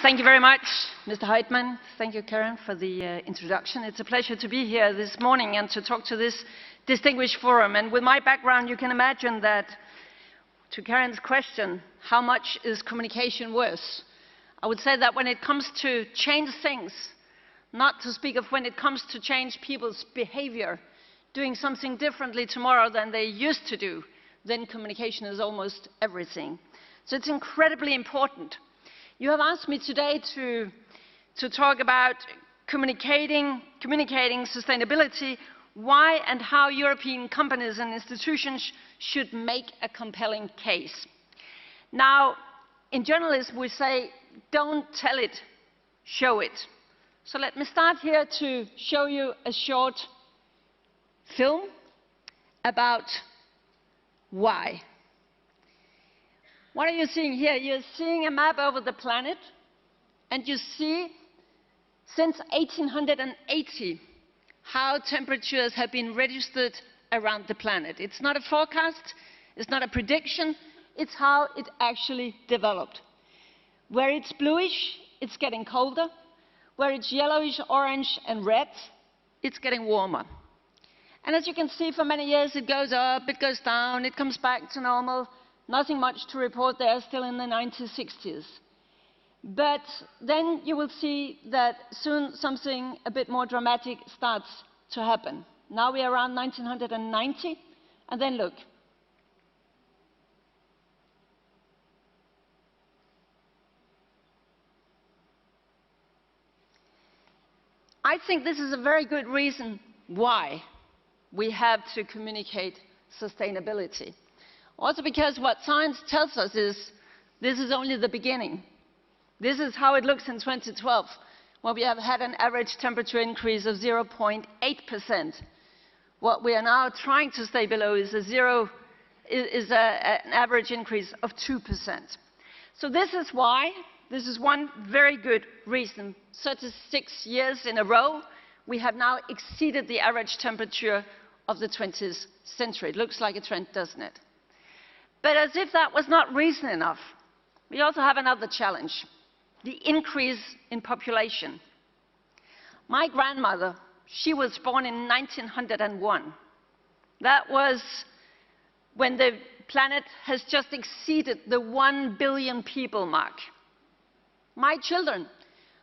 Thank you very much, Mr. Heitman. Thank you, Karen, for the introduction. It's a pleasure to be here this morning and to talk to this distinguished forum. And with my background, you can imagine that, to Karen's question, how much is communication worth? I would say that when it comes to change things, not to speak of when it comes to change people's behavior, doing something differently tomorrow than they used to do, then communication is almost everything. So it's incredibly important. You have asked me today to talk about communicating sustainability, why and how European companies and institutions should make a compelling case. Now, in journalism we say, don't tell it, show it. So let me start here to show you a short film about why. What are you seeing here? You're seeing a map over the planet, and you see, since 1880, how temperatures have been registered around the planet. It's not a forecast, it's not a prediction, it's how it actually developed. Where it's bluish, it's getting colder. Where it's yellowish, orange, and red, it's getting warmer. And as you can see, for many years it goes up, it goes down, it comes back to normal. Nothing much to report there, still in the 1960s. But then you will see that soon something a bit more dramatic starts to happen. Now we are around 1990, and then look. I think this is a very good reason why we have to communicate sustainability. Also because what science tells us is this is only the beginning. This is how it looks in 2012, when we have had an average temperature increase of 0.8%. What we are now trying to stay below is an average increase of 2%. So this is why, this is one very good reason, 36 years in a row, we have now exceeded the average temperature of the 20th century. It looks like a trend, doesn't it? But as if that was not reason enough, we also have another challenge, the increase in population. My grandmother, she was born in 1901. That was when the planet has just exceeded the 1 billion people mark. My children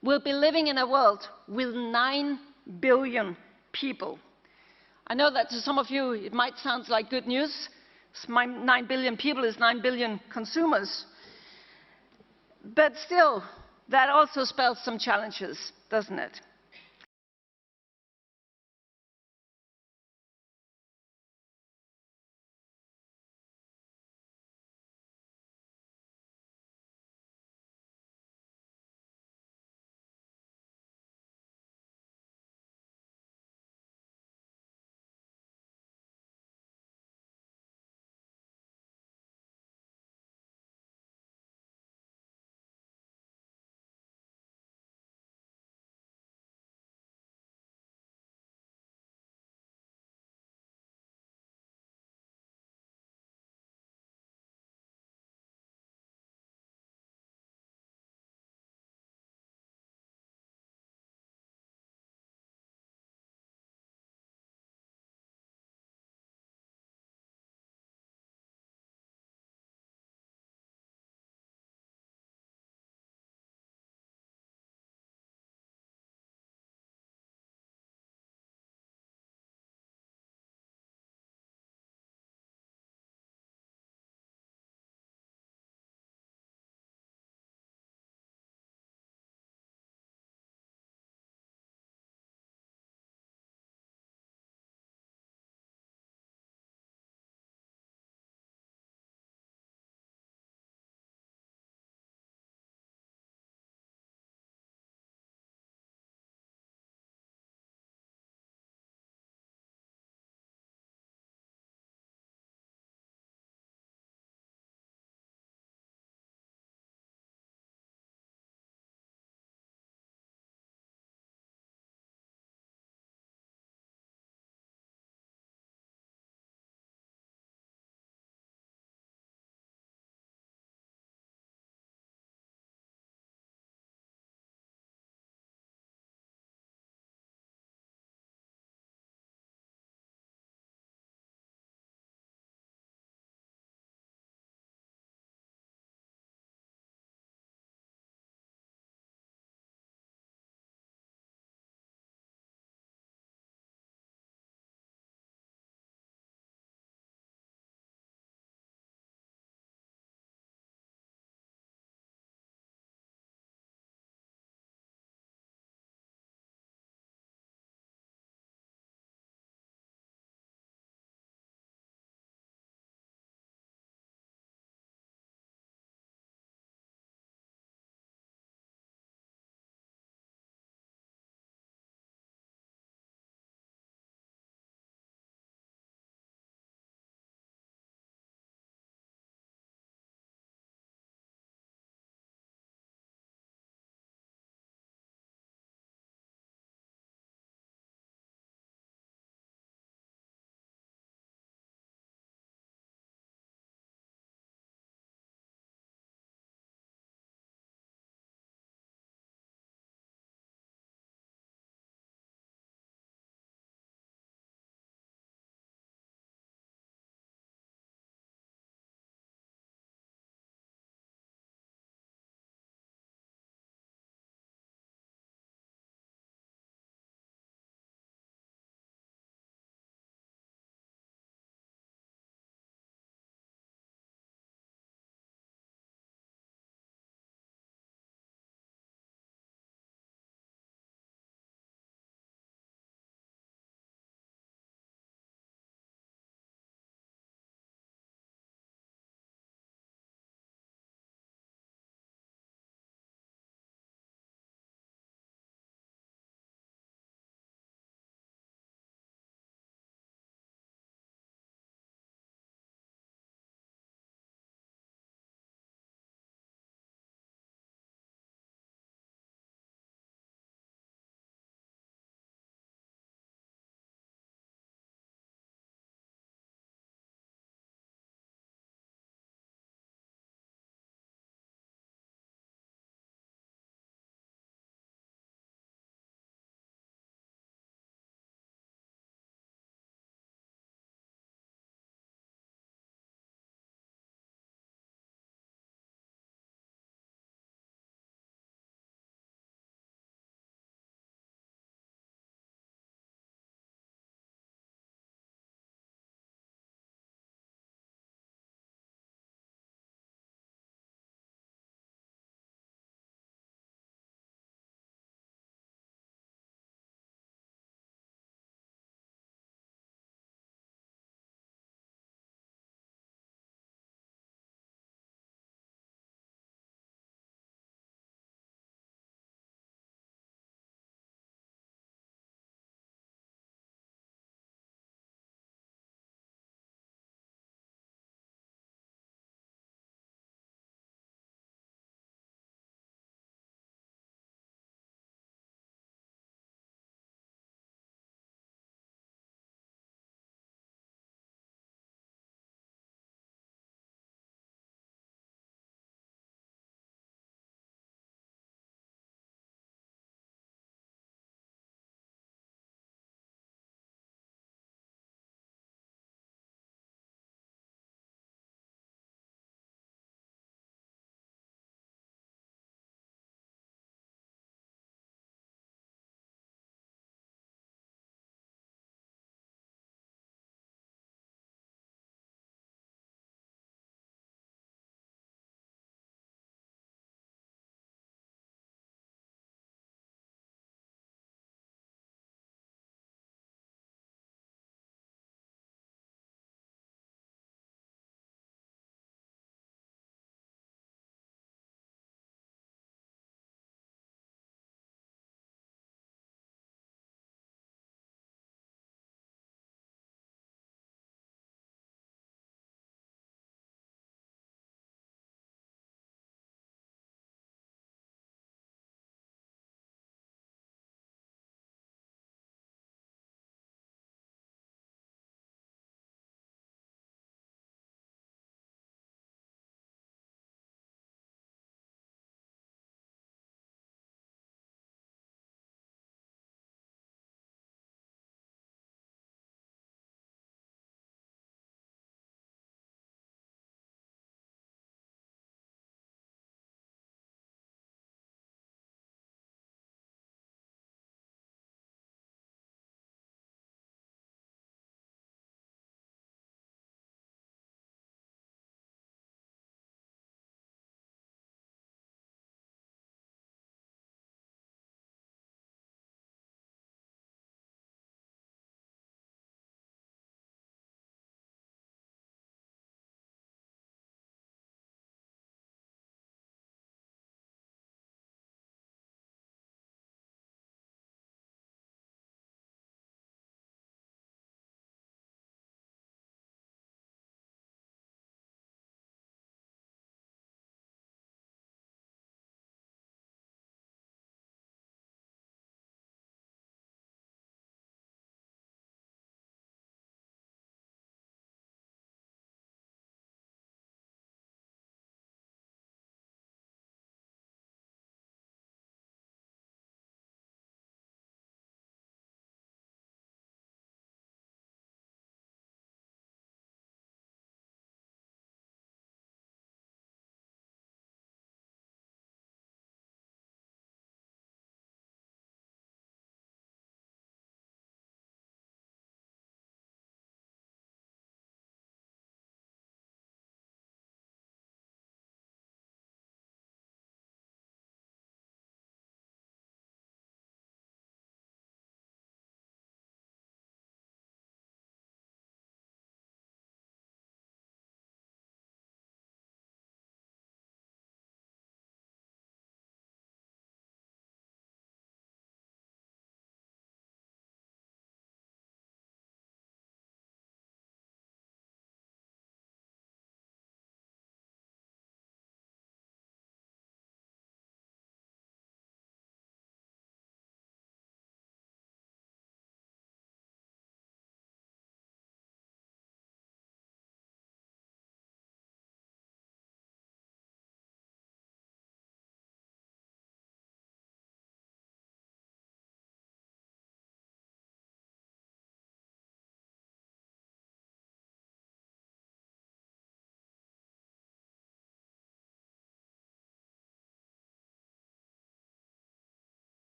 will be living in a world with 9 billion people. I know that to some of you it might sound like good news. 9 billion people is 9 billion consumers. But still, that also spells some challenges, doesn't it?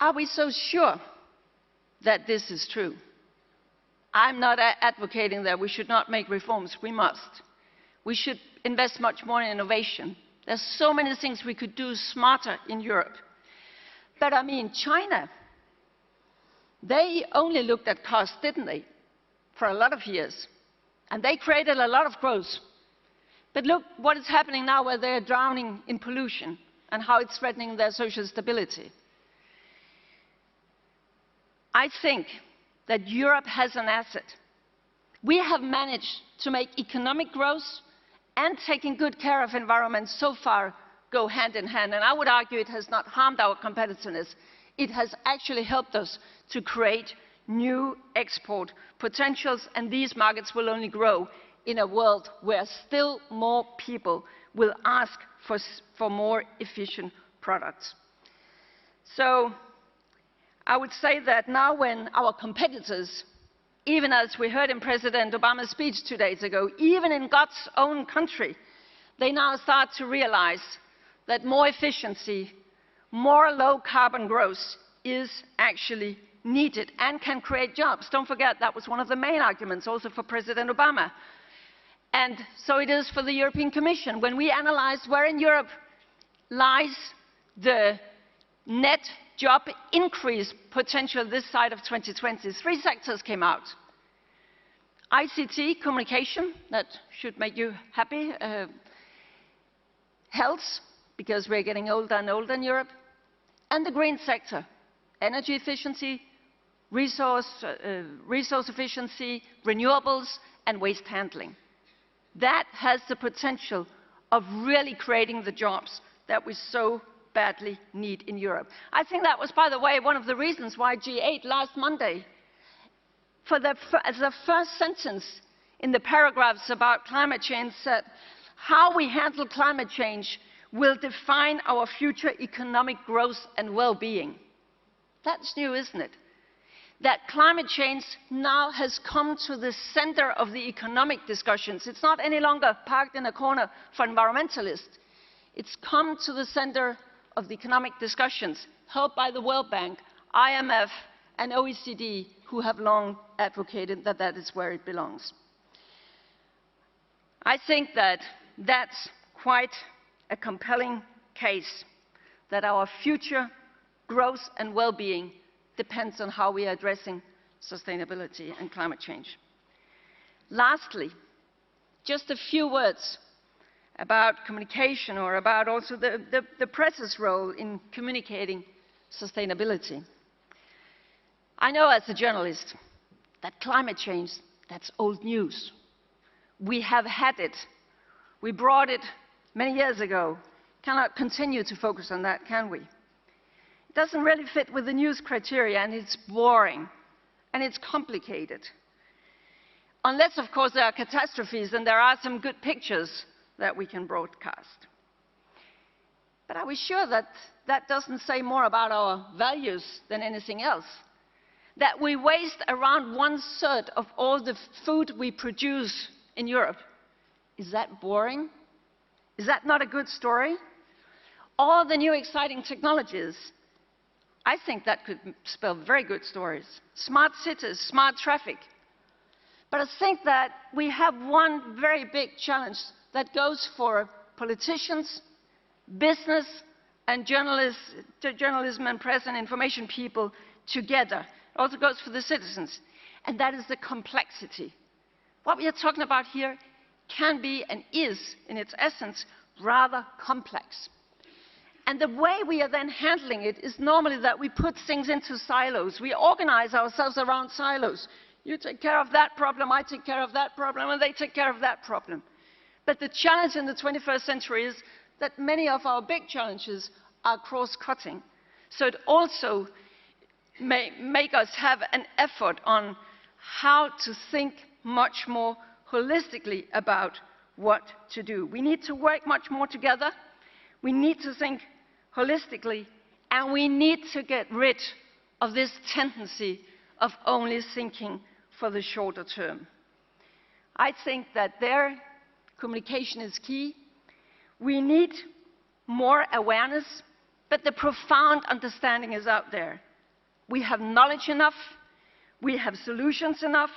Are we so sure that this is true? I'm not advocating that we should not make reforms. We must. We should invest much more in innovation. There's so many things we could do smarter in Europe. But I mean, China, they only looked at cost, didn't they, for a lot of years. And they created a lot of growth. But look what is happening now where they're drowning in pollution and how it's threatening their social stability. I think that Europe has an asset. We have managed to make economic growth and taking good care of environment so far go hand in hand. And I would argue it has not harmed our competitiveness. It has actually helped us to create new export potentials, and these markets will only grow in a world where still more people will ask for more efficient products. So I would say that now when our competitors, even as we heard in President Obama's speech 2 days ago, even in God's own country, they now start to realize that more efficiency, more low-carbon growth is actually needed and can create jobs. Don't forget, that was one of the main arguments also for President Obama. And so it is for the European Commission. When we analyzed where in Europe lies the net job increase potential this side of 2020, 3 sectors came out. ICT, communication, that should make you happy. Health, because we're getting older and older in Europe. And the green sector, energy efficiency, resource efficiency, renewables, and waste handling. That has the potential of really creating the jobs that we so badly need in Europe. I think that was, by the way, one of the reasons why G8 last Monday, as the first sentence in the paragraphs about climate change, said, how we handle climate change will define our future economic growth and well-being. That's new, isn't it? That climate change now has come to the center of the economic discussions. It's not any longer parked in a corner for environmentalists. It's come to the center of the economic discussions, helped by the World Bank, IMF, and OECD, who have long advocated that that is where it belongs. I think that that's quite a compelling case, that our future growth and well-being depends on how we are addressing sustainability and climate change. Lastly, just a few words about communication, or about also the press's role in communicating sustainability. I know as a journalist that climate change, that's old news. We have had it. We brought it many years ago. Cannot continue to focus on that, can we? It doesn't really fit with the news criteria, and it's boring, and it's complicated. Unless, of course, there are catastrophes, and there are some good pictures that we can broadcast. But are we sure that that doesn't say more about our values than anything else? That we waste around 1/3 of all the food we produce in Europe. Is that boring? Is that not a good story? All the new exciting technologies, I think that could spell very good stories. Smart cities, smart traffic. But I think that we have one very big challenge that goes for politicians, business, and journalism and press and information people together. It also goes for the citizens, and that is the complexity. What we are talking about here can be, and is, in its essence, rather complex. And the way we are then handling it is normally that we put things into silos. We organize ourselves around silos. You take care of that problem, I take care of that problem, and they take care of that problem. But the challenge in the 21st century is that many of our big challenges are cross-cutting. So it also may make us have an effort on how to think much more holistically about what to do. We need to work much more together. We need to think holistically, and we need to get rid of this tendency of only thinking for the shorter term. I think that their communication is key. We need more awareness, but the profound understanding is out there. We have knowledge enough. We have solutions enough.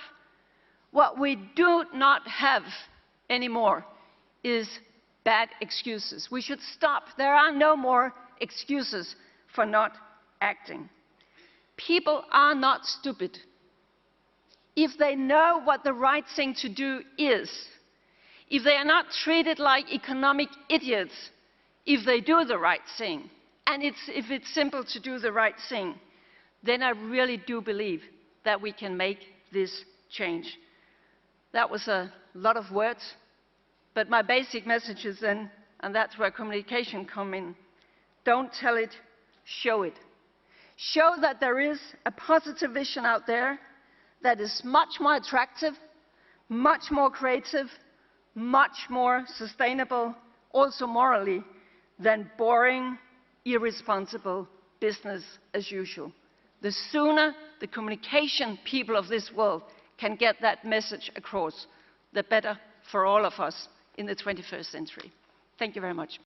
What we do not have anymore is bad excuses. We should stop. There are no more excuses for not acting. People are not stupid. If they know what the right thing to do is, if they are not treated like economic idiots if they do the right thing, and if it's simple to do the right thing, then I really do believe that we can make this change. That was a lot of words, but my basic message is then, and that's where communication comes in, don't tell it, show it. Show that there is a positive vision out there that is much more attractive, much more creative, much more sustainable, also morally, than boring, irresponsible business as usual. The sooner the communication people of this world can get that message across, the better for all of us in the 21st century. Thank you very much.